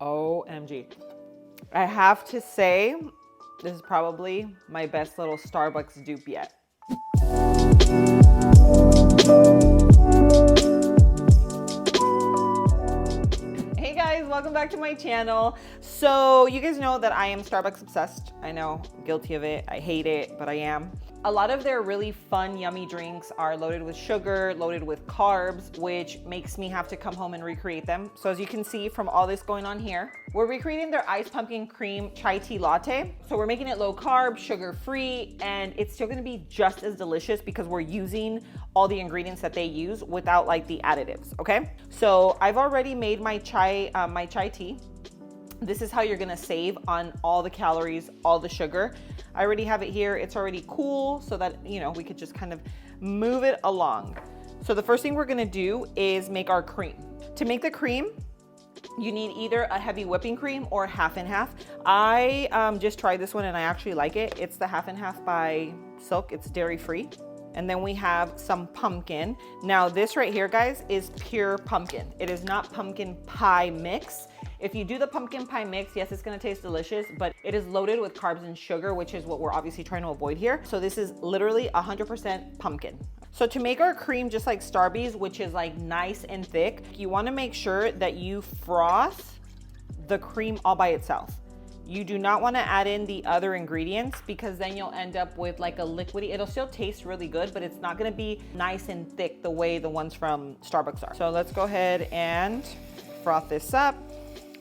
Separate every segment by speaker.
Speaker 1: OMG. I have to say, this is probably my best little Starbucks dupe yet. Hey guys, welcome back to my channel. So you guys know that I am Starbucks obsessed. I know, guilty of it. I hate it, but I am. A lot of their really fun, yummy drinks are loaded with sugar, loaded with carbs, which makes me have to come home and recreate them. So as you can see from all this going on here, we're recreating their iced pumpkin cream chai tea latte. So we're making it low carb, sugar free, and it's still gonna be just as delicious because we're using all the ingredients that they use without like the additives, okay? So I've already made my chai tea. This is how you're gonna save on all the calories, all the sugar. I already have it here. It's already cool so that, you know, we could just kind of move it along. So the first thing we're gonna do is make our cream. To make the cream, you need either a heavy whipping cream or half and half. I just tried this one and I actually like it. It's the half and half by Silk. It's dairy free. And then we have some pumpkin. Now this right here, guys, is pure pumpkin. It is not pumpkin pie mix. If you do the pumpkin pie mix, yes, it's gonna taste delicious, but it is loaded with carbs and sugar, which is what we're obviously trying to avoid here. So this is literally 100% pumpkin. So to make our cream just like Starbucks, which is like nice and thick, you wanna make sure that you froth the cream all by itself. You do not wanna add in the other ingredients because then you'll end up with like a liquidy. It'll still taste really good, but it's not gonna be nice and thick the way the ones from Starbucks are. So let's go ahead and froth this up.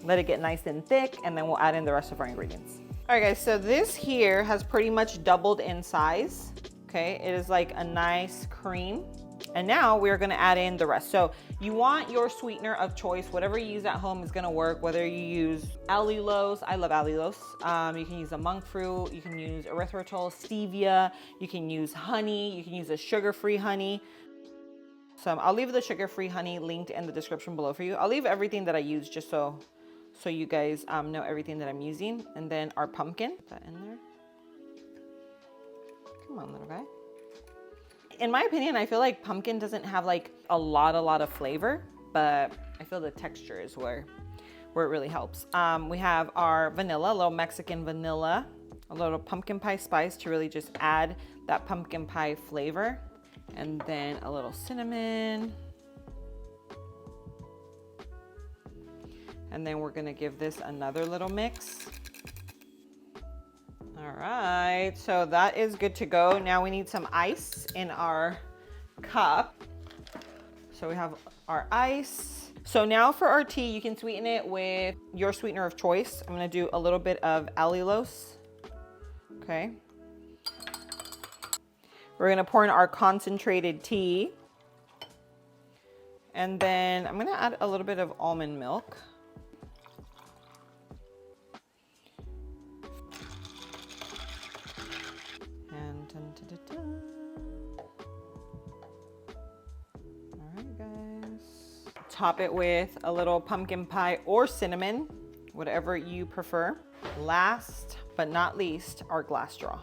Speaker 1: Let it get nice and thick, and then we'll add in the rest of our ingredients. All right, guys, so this here has pretty much doubled in size, okay? It is like a nice cream. And now we're gonna add in the rest. So you want your sweetener of choice. Whatever you use at home is gonna work, whether you use allulose. I love allulose. You can use a monk fruit, you can use erythritol, stevia, you can use honey, you can use a sugar-free honey. So I'll leave the sugar-free honey linked in the description below for you. I'll leave everything that I use just so you guys know everything that I'm using. And then our pumpkin, put that in there. Come on, little guy. In my opinion, I feel like pumpkin doesn't have like a lot of flavor, but I feel the texture is where it really helps. We have our vanilla, a little Mexican vanilla, a little pumpkin pie spice to really just add that pumpkin pie flavor. And then a little cinnamon. And then we're gonna give this another little mix. All right, so that is good to go. Now we need some ice in our cup. So we have our ice. So now for our tea, you can sweeten it with your sweetener of choice. I'm gonna do a little bit of allulose, okay? We're gonna pour in our concentrated tea. And then I'm gonna add a little bit of almond milk. And dun, dun, dun, dun. All right, guys. Top it with a little pumpkin pie or cinnamon, whatever you prefer. Last but not least, our glass straw.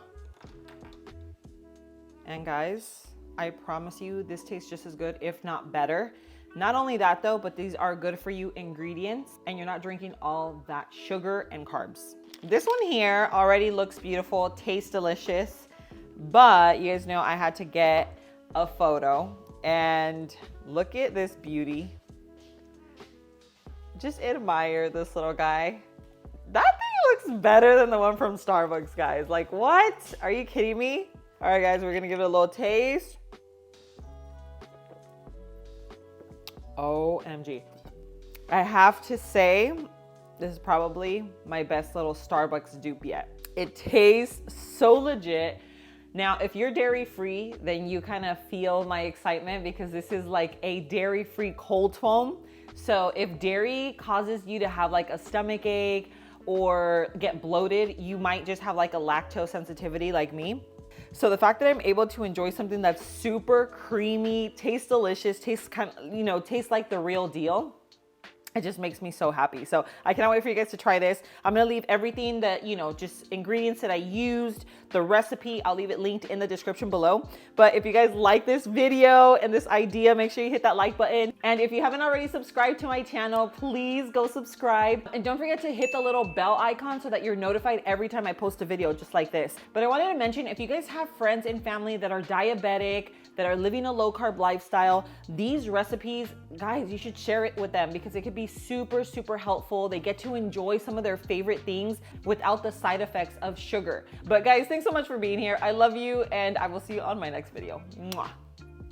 Speaker 1: And guys, I promise you this tastes just as good, if not better. Not only that though, but these are good for you ingredients and you're not drinking all that sugar and carbs. This one here already looks beautiful, tastes delicious, but you guys know I had to get a photo and look at this beauty. Just admire this little guy. That thing looks better than the one from Starbucks, guys. Like what? Are you kidding me? All right, guys, we're gonna give it a little taste. OMG. I have to say, this is probably my best little Starbucks dupe yet. It tastes so legit. Now, if you're dairy-free, then you kind of feel my excitement because this is like a dairy-free cold foam. So if dairy causes you to have like a stomach ache or get bloated, you might just have like a lactose sensitivity like me. So the fact that I'm able to enjoy something that's super creamy, tastes delicious, tastes kind of, you know, tastes like the real deal, It just makes me so happy. So I cannot wait for you guys to try this. I'm gonna leave everything that, just ingredients that I used, the recipe, I'll leave it linked in the description below. But if you guys like this video and this idea, make sure you hit that like button. And if you haven't already subscribed to my channel, please go subscribe. And don't forget to hit the little bell icon so that you're notified every time I post a video just like this. But I wanted to mention, if you guys have friends and family that are diabetic, that are living a low carb lifestyle, these recipes, guys, you should share it with them because it could be super, super helpful. They get to enjoy some of their favorite things without the side effects of sugar. But guys, thanks so much for being here. I love you, and I will see you on my next video. Mwah.